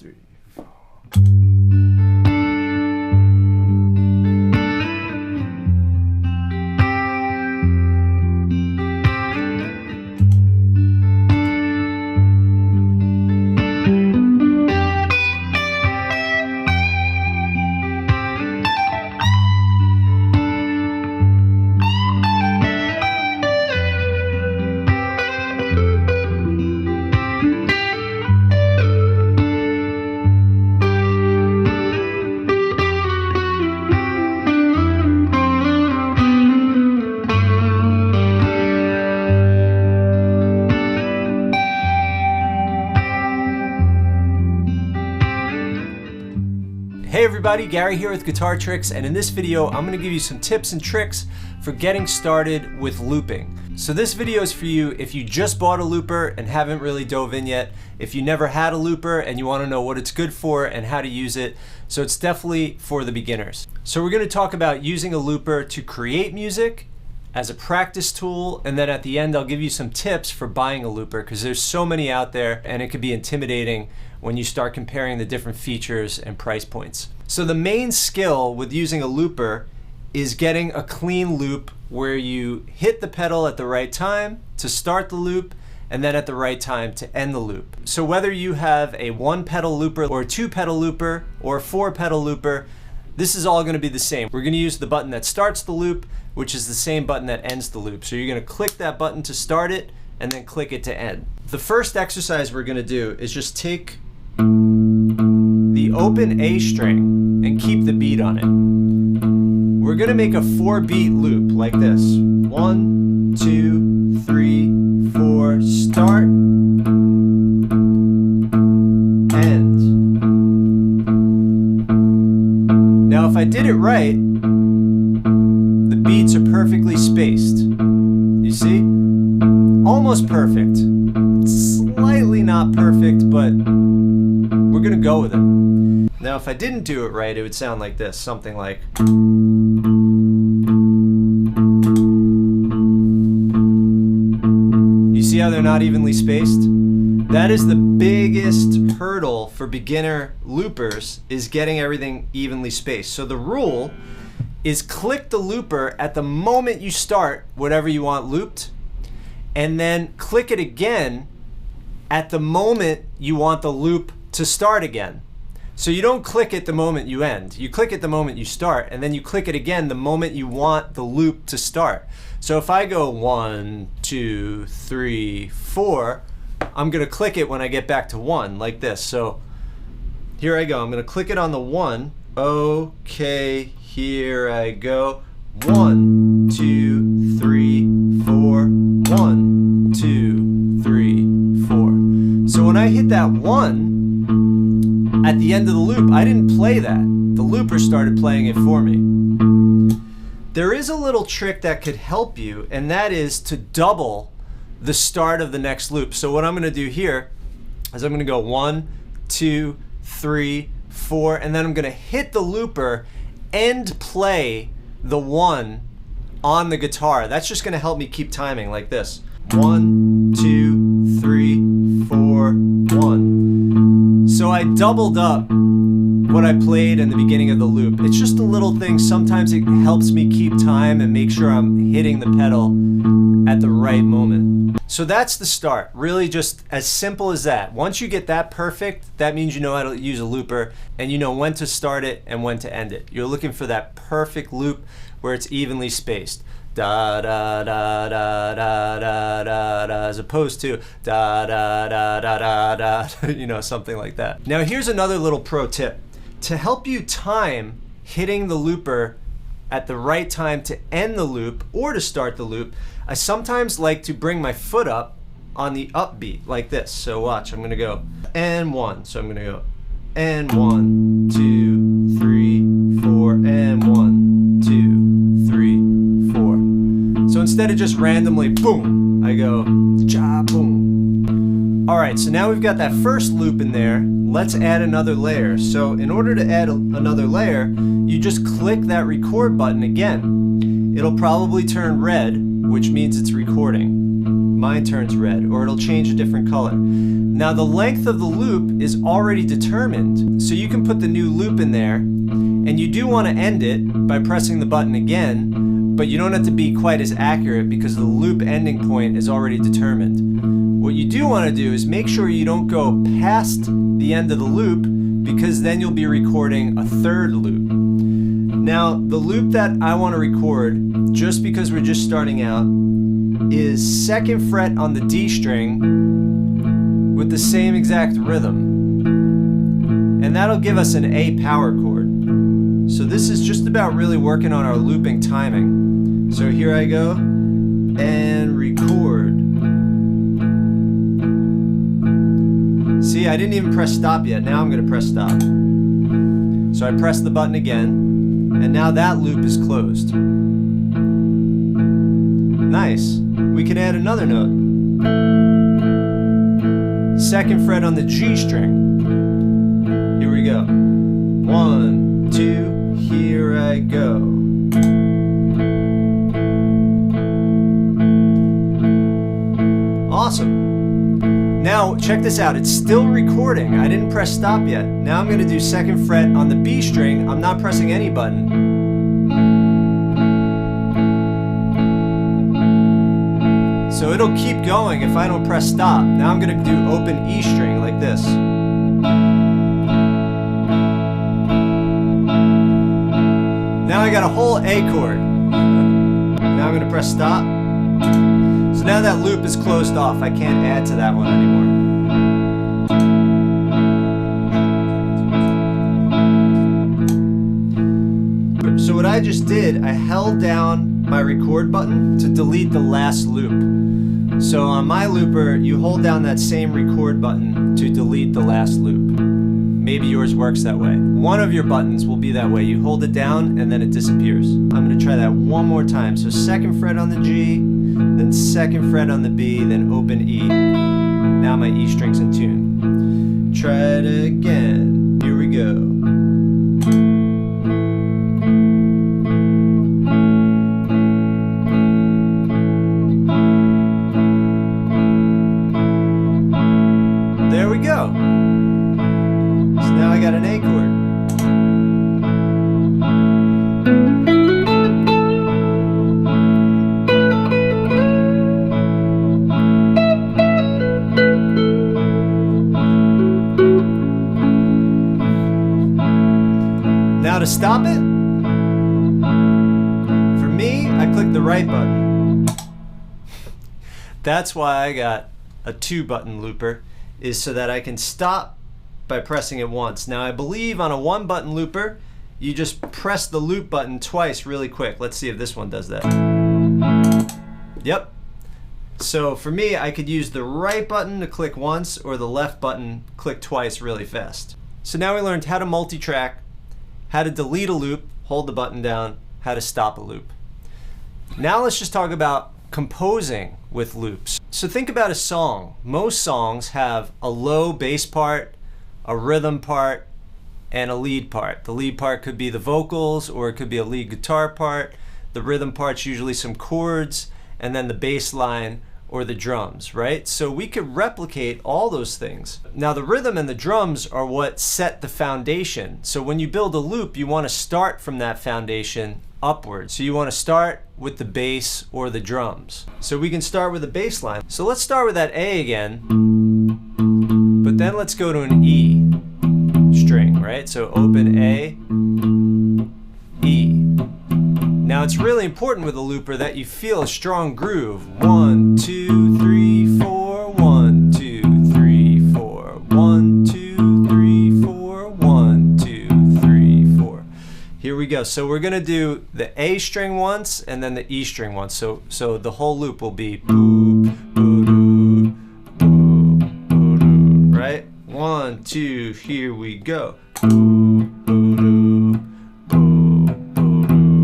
3, 4. Hey everybody, Gary here with Guitar Tricks, and in this video I'm going to give you some tips and tricks for getting started with looping. So this video is for you if you just bought a looper and haven't really dove in yet, if you never had a looper and you want to know what it's good for and how to use it. So it's definitely for the beginners. So we're going to talk about using a looper to create music as a practice tool, and then at the end I'll give you some tips for buying a looper, because there's so many out there and it could be intimidating when you start comparing the different features and price points. So the main skill with using a looper is getting a clean loop where you hit the pedal at the right time to start the loop and then at the right time to end the loop. So whether you have a 1-pedal looper or a 2-pedal looper or a 4-pedal looper, this is all going to be the same. We're going to use the button that starts the loop, which is the same button that ends the loop. So you're going to click that button to start it and then click it to end. The first exercise we're going to do is just take the open A string and keep the beat on it. We're going to make a 4-beat loop like this. 1, 2, 3, 4, start, end. Now if I did it right, the beats are perfectly spaced. You see? Almost perfect. Slightly not perfect, but we're gonna go with it. Now if I didn't do it right, it would sound like this, something like. You see how they're not evenly spaced? That is the biggest hurdle for beginner loopers, is getting everything evenly spaced. So the rule is click the looper at the moment you start whatever you want looped, and then click it again at the moment you want the loop to start again. So you don't click it the moment you end. You click it the moment you start, and then you click it again the moment you want the loop to start. So if I go 1, 2, 3, 4, I'm gonna click it when I get back to 1, like this. So here I go. I'm gonna click it on the 1. Okay, here I go. 1, 2, 3, 4. 1, 2, 3, 4. So when I hit that 1 at the end of the loop, I didn't play that. The looper started playing it for me. There is a little trick that could help you, and that is to double the start of the next loop. So what I'm going to do here is I'm going to go 1, 2, 3, 4, and then I'm going to hit the looper and play the 1 on the guitar. That's just going to help me keep timing like this. 1, 2, 3, 4, 1. So I doubled up what I played in the beginning of the loop. It's just a little thing. Sometimes it helps me keep time and make sure I'm hitting the pedal at the right moment. So that's the start. Really just as simple as that. Once you get that perfect, that means you know how to use a looper and you know when to start it and when to end it. You're looking for that perfect loop where it's evenly spaced. Da da da da da da da da, as opposed to da da da da da da, you know, something like that. Now here's another little pro tip. To help you time hitting the looper at the right time to end the loop or to start the loop, I sometimes like to bring my foot up on the upbeat like this. So watch, I'm gonna go and 1. So I'm gonna go and 1, 2, 3, 4, and 1, 2, 3, 4. So instead of just randomly boom, I go ja boom. All right, so now we've got that first loop in there. Let's add another layer. So in order to add another layer, you just click that record button again. It'll probably turn red, which means it's recording. mine turns red, or it'll change a different color. Now the length of the loop is already determined, so you can put the new loop in there, and you do want to end it by pressing the button again, but you don't have to be quite as accurate because the loop ending point is already determined. What you do want to do is make sure you don't go past the end of the loop, because then you'll be recording a third loop. Now, the loop that I want to record, just because we're just starting out, is 2nd fret on the D string with the same exact rhythm. And that'll give us an A power chord. So this is just about really working on our looping timing. So here I go, and record. See, I didn't even press stop yet. Now I'm going to press stop. So I press the button again. And now that loop is closed. Nice. We can add another note. 2nd fret on the G string. Here we go. 1, 2, here I go. Awesome. Now, check this out. It's still recording. I didn't press stop yet. Now I'm going to do 2nd fret on the B string. I'm not pressing any button. So it'll keep going if I don't press stop. Now I'm going to do open E string like this. Now I got a whole A chord. Now I'm going to press stop. So now that loop is closed off. I can't add to that one anymore. So what I just did, I held down my record button to delete the last loop. So on my looper, you hold down that same record button to delete the last loop. Maybe yours works that way. One of your buttons will be that way. You hold it down and then it disappears. I'm going to try that one more time. So 2nd fret on the G, then 2nd fret on the B, then open E. Now my E string's in tune. Try it again. Here we go. There we go. So now I got an A chord. Now to stop it, for me, I click the right button. That's why I got a 2-button looper, is so that I can stop by pressing it once. Now I believe on a 1-button looper, you just press the loop button twice really quick. Let's see if this one does that. Yep. So for me, I could use the right button to click once, or the left button click twice really fast. So now we learned how to multi-track, how to delete a loop, hold the button down, how to stop a loop. Now let's just talk about composing with loops. So think about a song. Most songs have a low bass part, a rhythm part, and a lead part. The lead part could be the vocals, or it could be a lead guitar part. The rhythm part's usually some chords, and then the bass line or the drums, right? So we could replicate all those things. Now the rhythm and the drums are what set the foundation. So when you build a loop, you want to start from that foundation upward. So you want to start with the bass or the drums. So we can start with the bass line. So let's start with that A again, but then let's go to an E string, right? So open A, E. Now it's really important with a looper that you feel a strong groove. 1, 2, 3, 4, 1, 2, 3, 4, 1, 2, 3, 4, 1, 2, 3, 4. Here we go. So we're gonna do the A string once and then the E string once. So the whole loop will be boo, boo, doo, boo, boo, doo, right? 1, 2, here we go. Boo, boo, doo, boo, boo, doo.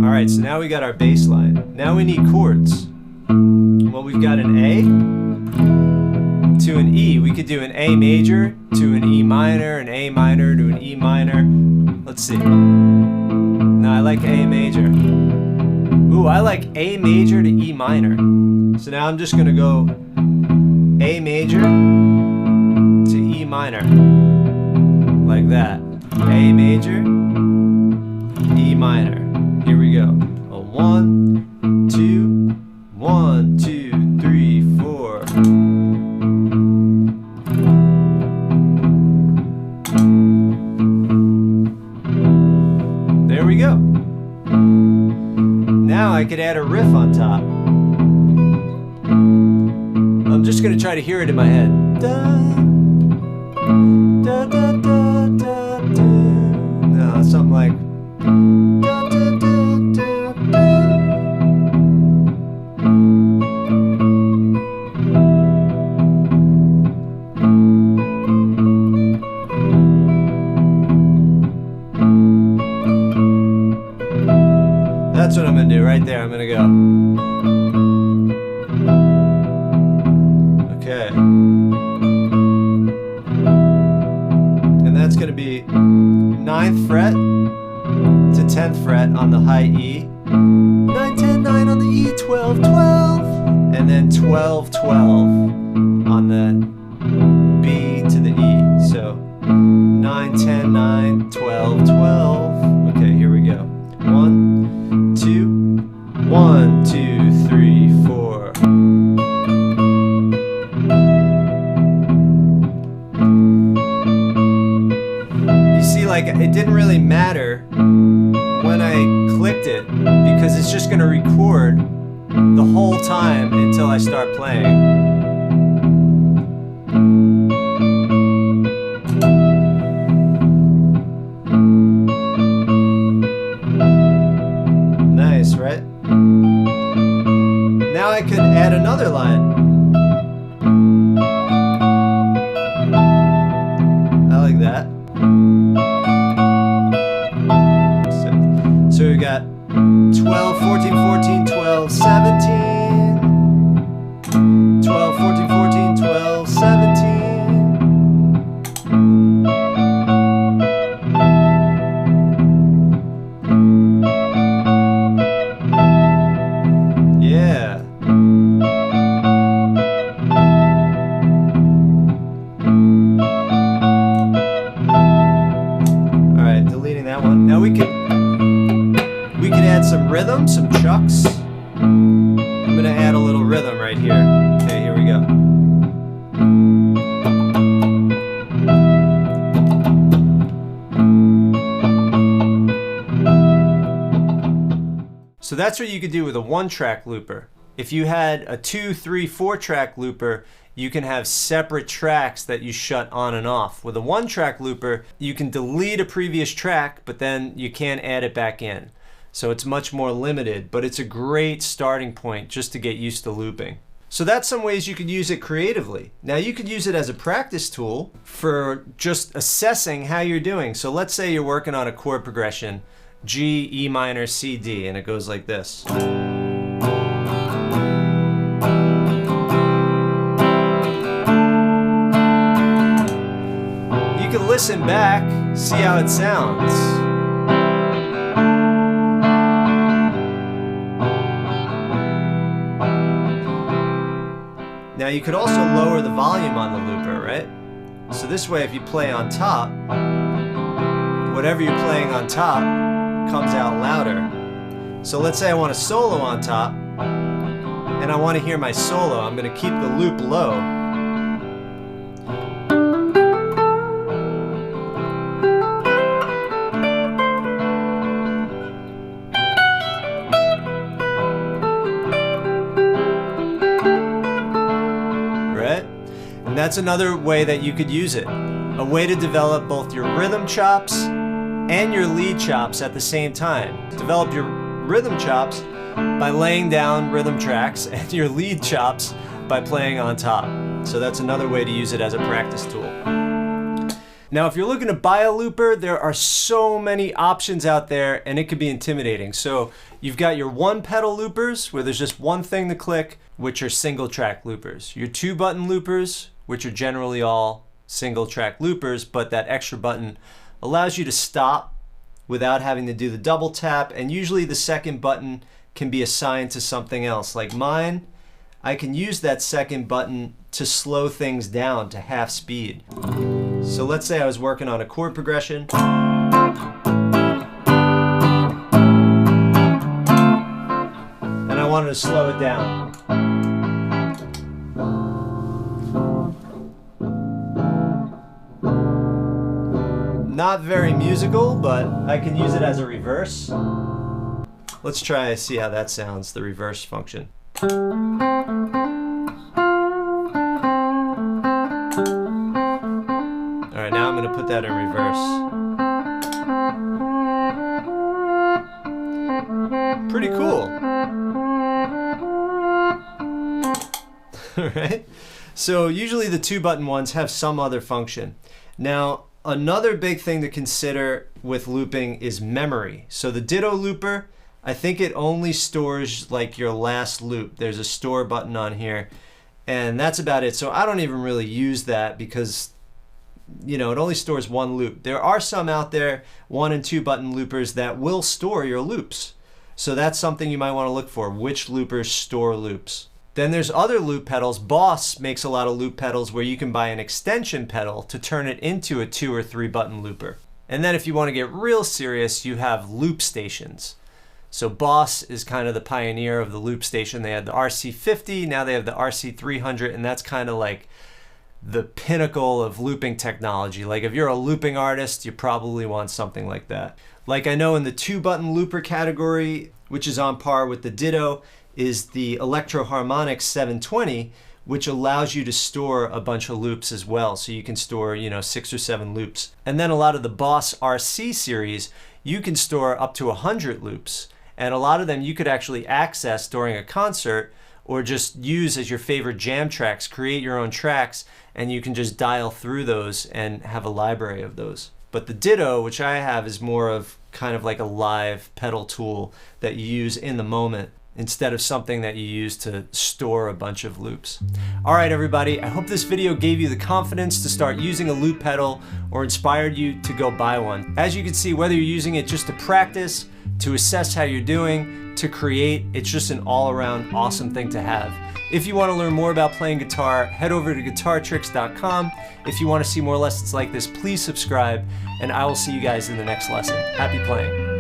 All right, so now we got our bass line. Now we need chords. Well, we've got an A to an E. We could do an A major to an E minor, an A minor to an E minor. Let's see. No, I like A major. Ooh, I like A major to E minor. So now I'm just gonna go A major to E minor. Like that. A major, E minor. Here we go. A 1, 2, 1, 2, 3, 4. There we go. Now I could add a riff on top. I'm just gonna try to hear it in my head. Da, da, da, da, da, da. No, something like. Da, da, da, da, da. That's what I'm gonna do right there. I'm gonna go. Okay. And that's gonna be 9th fret to 10th fret on the high E. 9, 10, 9 on the E, 12, 12. And then 12, 12 on the B to the E. So 9, 10, 9, 12, 12. Okay, here we go. 1, 2, 1, 2, 3, 4. You see, like, it didn't really matter when I clicked it because it's just gonna record the whole time until I start playing. Nice, right? Now I could add another line. I like that. So we got 12, 14, 14, 12, 17. 12, 14, 14, 12, 17. Yeah. All right, deleting that one. Now we can add some rhythm, some chucks. I'm gonna add a little rhythm right here. Okay, here we go. So that's what you could do with a 1-track looper. If you had a 2, 3, 4-track looper, you can have separate tracks that you shut on and off. With a 1-track looper, you can delete a previous track, but then you can't add it back in. So it's much more limited, but it's a great starting point just to get used to looping. So that's some ways you could use it creatively. Now you could use it as a practice tool for just assessing how you're doing. So let's say you're working on a chord progression, G, E minor, C, D, and it goes like this. You can listen back, see how it sounds. Now you could also lower the volume on the looper, right? So this way if you play on top, whatever you're playing on top comes out louder. So let's say I want a solo on top, and I want to hear my solo. I'm going to keep the loop low. Right? And that's another way that you could use it. A way to develop both your rhythm chops and your lead chops at the same time. Develop your rhythm chops by laying down rhythm tracks and your lead chops by playing on top. So that's another way to use it as a practice tool. Now if you're looking to buy a looper, there are so many options out there and it can be intimidating. So you've got your 1-pedal loopers where there's just one thing to click, which are single track loopers. Your 2-button loopers, which are generally all single track loopers, but that extra button allows you to stop without having to do the double tap, and usually the second button can be assigned to something else. Like mine, I can use that second button to slow things down to half speed. So let's say I was working on a chord progression. And I wanted to slow it down. Not very musical, but I can use it as a reverse. Let's try see how that sounds, the reverse function. All right, now I'm going to put that in reverse. Pretty cool. All right. So usually the 2-button ones have some other function. Now, another big thing to consider with looping is memory. So the ditto looper, I think it only stores like your last loop. There's a store button on here, and that's about it. So I don't even really use that because, you know, it only stores one loop. There are some out there, 1 and 2 button loopers, that will store your loops. So that's something you might want to look for, which loopers store loops. Then there's other loop pedals. Boss makes a lot of loop pedals where you can buy an extension pedal to turn it into a 2 or 3 button looper. And then if you want to get real serious, you have loop stations. So Boss is kind of the pioneer of the loop station. They had the RC50, now they have the RC300, and that's kind of like the pinnacle of looping technology. Like if you're a looping artist, you probably want something like that. Like I know in the 2-button looper category, which is on par with the Ditto, is the Electro Harmonic 720, which allows you to store a bunch of loops as well. So you can store, you know, 6 or 7 loops. And then a lot of the Boss RC series, you can store up to 100 loops. And a lot of them you could actually access during a concert or just use as your favorite jam tracks, create your own tracks, and you can just dial through those and have a library of those. But the Ditto, which I have, is more of kind of like a live pedal tool that you use in the moment, instead of something that you use to store a bunch of loops. All right, everybody, I hope this video gave you the confidence to start using a loop pedal or inspired you to go buy one. As you can see, whether you're using it just to practice, to assess how you're doing, to create, it's just an all-around awesome thing to have. If you want to learn more about playing guitar, head over to guitartricks.com. If you want to see more lessons like this, please subscribe, and I will see you guys in the next lesson. Happy playing.